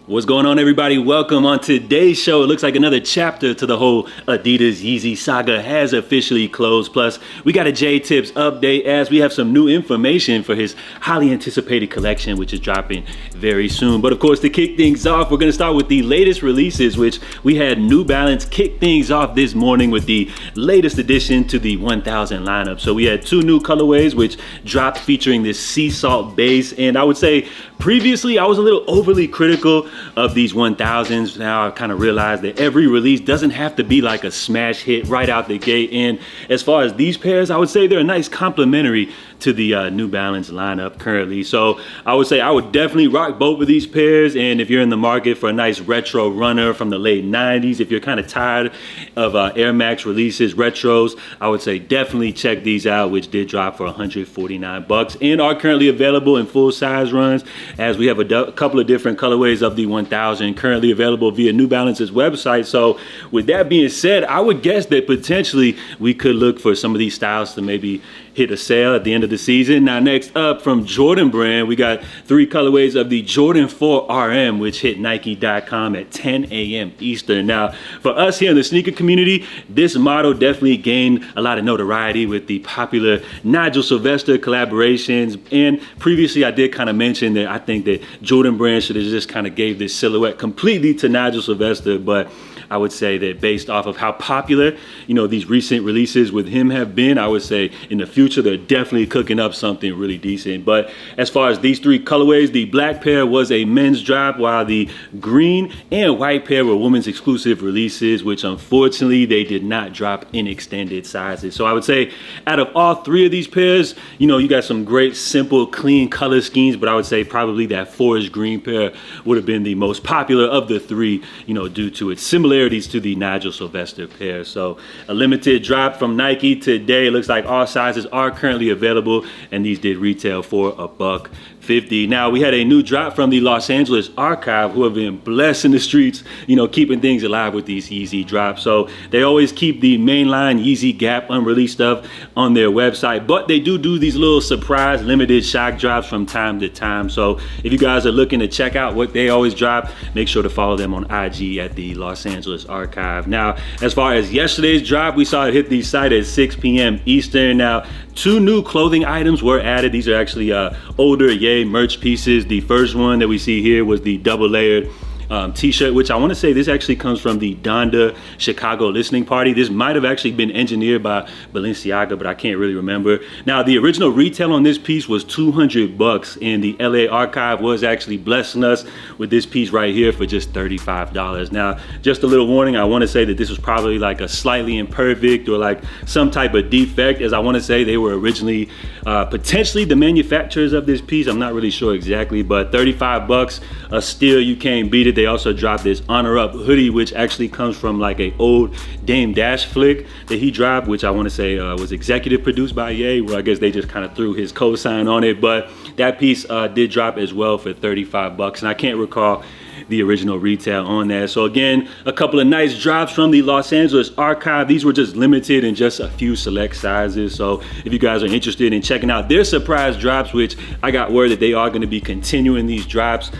What's going on, everybody? Welcome. On today's show, it looks like another chapter to the whole Adidas Yeezy saga has officially closed. Plus, we got a JTips update as we have some new information for his highly anticipated collection, which is dropping very soon. But of course, to kick things off, we're going to start with the latest releases, which we had New Balance kick things off this morning with the latest addition to the 1000 lineup. So we had two new colorways, which dropped featuring this sea salt base. And I would say previously, I was a little overly critical of these 1000s. Now I kind of realized that every release doesn't have to be like a smash hit right out the gate. And as far as these pairs, I would say they're a nice complementary to the New Balance lineup currently. So I would say I would definitely rock both of these pairs. And if you're in the market for a nice retro runner from the late 90s, if you're kind of tired of Air Max releases, retros, I would say definitely check these out, which did drop for 149 bucks and are currently available in full size runs, as we have a couple of different colorways of the 1000 currently available via New Balance's website. So with that being said, I would guess that potentially we could look for some of these styles to maybe hit a sale at the end of the season. Now, next up from Jordan brand, we got three colorways of the Jordan 4 RM, which hit Nike.com at 10 a.m. Eastern. Now, for us here in the sneaker community, this model definitely gained a lot of notoriety with the popular Nigel Sylvester collaborations. And previously, I did kind of mention that I think that Jordan brand should have just kind of gave this silhouette completely to Nigel Sylvester, but I would say that based off of how popular, these recent releases with him have been, I would say in the future, they're definitely cooking up something really decent. But as far as these three colorways, the black pair was a men's drop, while the green and white pair were women's exclusive releases, which unfortunately they did not drop in extended sizes. So I would say out of all three of these pairs, you got some great, simple, clean color schemes, but I would say probably that forest green pair would have been the most popular of the three, due to its similarities to the Nigel Sylvester pair. So a limited drop from Nike today. It looks like all sizes are currently available, and these did retail for $1.50. Now, we had a new drop from the Los Angeles Archive, who have been blessing the streets, keeping things alive with these Yeezy drops. So they always keep the mainline Yeezy Gap unreleased stuff on their website, but they do these little surprise limited shock drops from time to time. So if you guys are looking to check out what they always drop, make sure to follow them on IG at the Los Angeles Archive. Now, as far as yesterday's drop, we saw it hit the site at 6 p.m. Eastern. Now, two new clothing items were added. These are actually older Ye merch pieces. The first one that we see here was the double layered t-shirt, which I want to say this actually comes from the Donda Chicago listening party. This might have actually been engineered by Balenciaga, but I can't really remember. Now, the original retail on this piece was 200 bucks, and the LA Archive was actually blessing us with this piece right here for just $35. Now, just a little warning, I want to say that this was probably like a slightly imperfect or like some type of defect, as I want to say they were originally potentially the manufacturers of this piece. I'm not really sure exactly, but 35 bucks, a steal, you can't beat it. They also dropped this Honor Up hoodie, which actually comes from like a old Dame Dash flick that he dropped, which I want to say was executive produced by Ye. Well, I guess they just kind of threw his cosign on it, but that piece did drop as well for 35 bucks, and I can't recall the original retail on that. So again, a couple of nice drops from the Los Angeles Archive. These were just limited in just a few select sizes. So if you guys are interested in checking out their surprise drops, which I got word that they are going to be continuing these drops,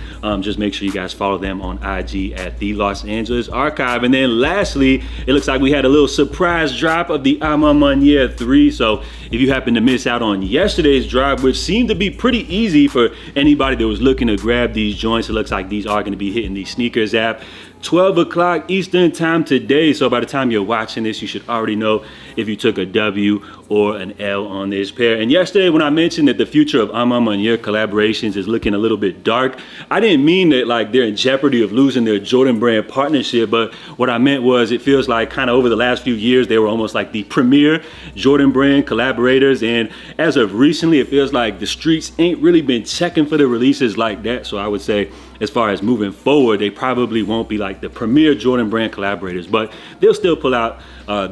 just make sure you guys follow them on IG at the Los Angeles Archive. And then lastly, it looks like we had a little surprise drop of the AMAMA 3. So if you happen to miss out on yesterday's drop, which seemed to be pretty easy for anybody that was looking to grab these joints, it looks like these are going to be hitting the Sneakers app 12 o'clock Eastern time today. So by the time you're watching this, you should already know if you took a W or an L on this pair. And yesterday, when I mentioned that the future of AMAMA and your collaborations is looking a little bit dark, I didn't mean that like they're in jeopardy of losing their Jordan brand partnership, but what I meant was it feels like kind of over the last few years, they were almost like the premier Jordan brand collaborators. And as of recently, it feels like the streets ain't really been checking for the releases like that. So I would say as far as moving forward, they probably won't be like the premier Jordan brand collaborators, but they'll still pull out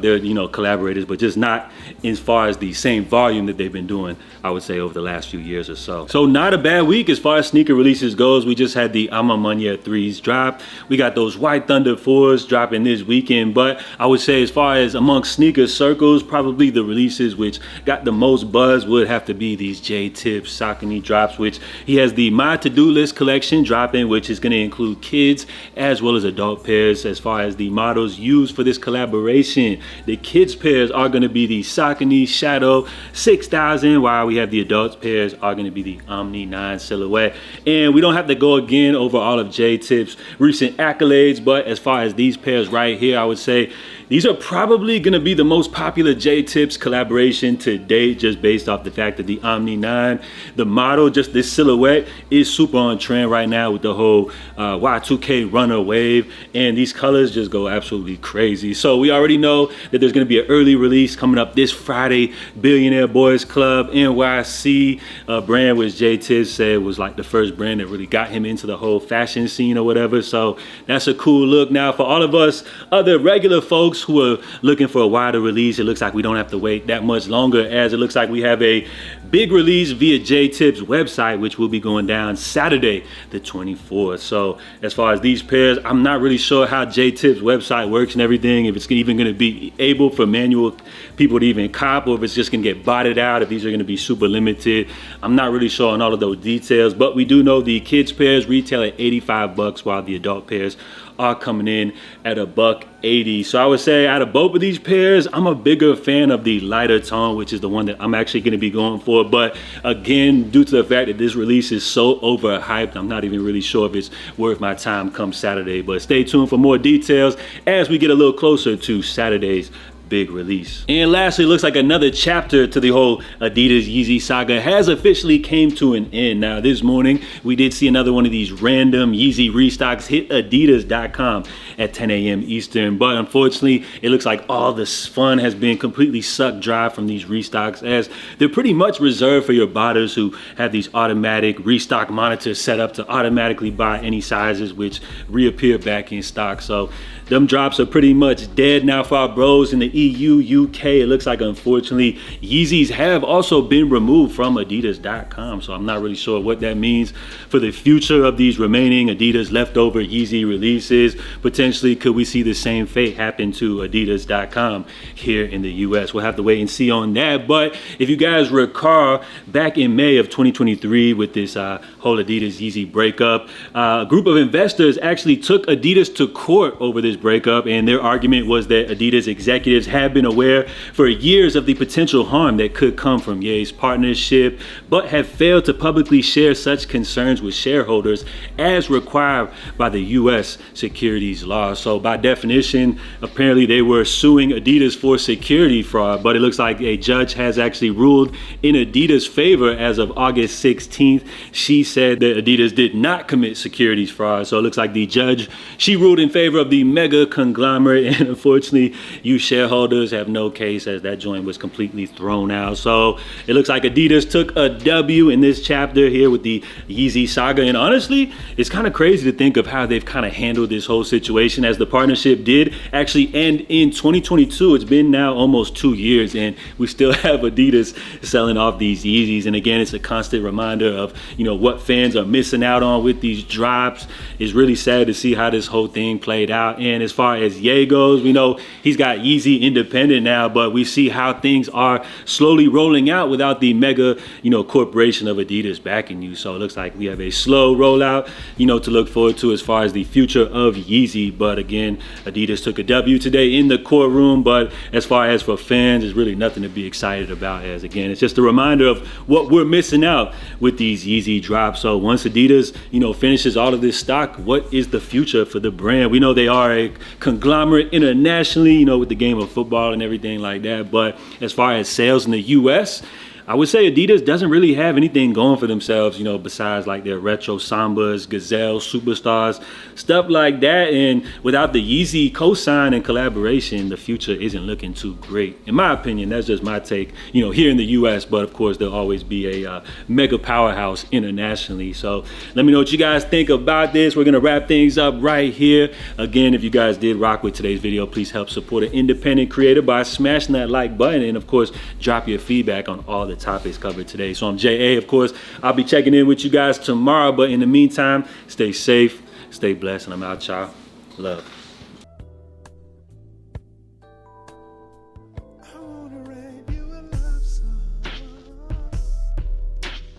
their collaborators, but just not as far as the same volume that they've been doing, I would say, over the last few years or so. So not a bad week as far as sneaker releases goes. We just had the AMAMA 3s drop. We got those White Thunder 4s dropping this weekend, but I would say as far as amongst sneaker circles, probably the releases which got the most buzz would have to be these JTip Saucony drops, which he has the My To-Do List collection dropping dropping, which is going to include kids as well as adult pairs. As far as the models used for this collaboration, the kids pairs are going to be the Saucony Shadow 6000, while we have the adults pairs are going to be the Omni 9 silhouette. And we don't have to go again over all of JTip's recent accolades, but as far as these pairs right here, I would say these are probably going to be the most popular JTip's collaboration to date, just based off the fact that the Omni 9, the model, just this silhouette, is super on trend right now with the whole Y2K runner wave, and these colors just go absolutely crazy. So we already know that there's going to be an early release coming up this Friday. Billionaire Boys Club NYC, a brand which JTip said was like the first brand that really got him into the whole fashion scene or whatever. So that's a cool look. Now for all of us other regular folks who are looking for a wider release, it looks like we don't have to wait that much longer, as it looks like we have a big release via JTip's website, which will be going down Saturday the 24th. So as far as these pairs, I'm not really sure how JTip's website works and everything, if it's even going to be able for manual people to even cop, or if it's just going to get botted out, if these are going to be super limited. I'm not really sure on all of those details, but we do know the kids pairs retail at $85, while the adult pairs are coming in at $180. So I would say out of both of these pairs, I'm a bigger fan of the lighter tone, which is the one that I'm actually going to be going for. But again, due to the fact that this release is so overhyped, I'm not even really sure if it's worth my time come Saturday. But stay tuned for more details as we get a little closer to Saturday's big release. And lastly, it looks like another chapter to the whole Adidas Yeezy saga has officially came to an end. Now this morning we did see another one of these random Yeezy restocks hit adidas.com at 10 a.m. Eastern, but unfortunately it looks like all this fun has been completely sucked dry from these restocks, as they're pretty much reserved for your botters who have these automatic restock monitors set up to automatically buy any sizes which reappear back in stock. So them drops are pretty much dead now for our bros in the EU, UK. It looks like unfortunately Yeezys have also been removed from adidas.com, so I'm not really sure what that means for the future of these remaining Adidas leftover Yeezy releases. Potentially could we see the same fate happen to adidas.com here in the US? We'll have to wait and see on that. But if you guys recall, back in May of 2023 with this whole Adidas Yeezy breakup, a group of investors actually took Adidas to court over this breakup, and their argument was that Adidas executives have been aware for years of the potential harm that could come from Ye's partnership, but have failed to publicly share such concerns with shareholders as required by the US securities law. So by definition, apparently they were suing Adidas for security fraud, but it looks like a judge has actually ruled in Adidas' favor as of August 16th. She said that Adidas did not commit securities fraud. So it looks like the judge, she ruled in favor of the mega conglomerate, and unfortunately you shareholders have no case, as that joint was completely thrown out. So it looks like Adidas took a W in this chapter here with the Yeezy saga, and honestly it's kind of crazy to think of how they've kind of handled this whole situation, as the partnership did actually end in 2022. It's been now almost 2 years and we still have Adidas selling off these Yeezys. And again, it's a constant reminder of, you know, what fans are missing out on with these drops. It's really sad to see how this whole thing played out. And as far as Ye goes, we know he's got Yeezy independent now, but we see how things are slowly rolling out without the mega, you know, corporation of Adidas backing you. So it looks like we have a slow rollout, you know, to look forward to as far as the future of Yeezy. But again, Adidas took a W today in the courtroom, but as far as for fans, there's really nothing to be excited about, as again, it's just a reminder of what we're missing out with these Yeezy drops. So once Adidas, you know, finishes all of this stock, what is the future for the brand? We know they are a conglomerate internationally, you know, with the game of football and everything like that, but as far as sales in the US, I would say Adidas doesn't really have anything going for themselves, you know, besides like their retro Sambas, Gazelle, Superstars, stuff like that. And without the Yeezy cosign and collaboration, the future isn't looking too great. In my opinion, that's just my take, you know, here in the US, but of course there'll always be a mega powerhouse internationally. So let me know what you guys think about this. We're gonna wrap things up right here. Again, if you guys did rock with today's video, please help support an independent creator by smashing that like button, and of course, drop your feedback on all the topics covered today. So I'm JA, of course. I'll be checking in with you guys tomorrow, but in the meantime, stay safe, stay blessed, and I'm out, y'all. Love.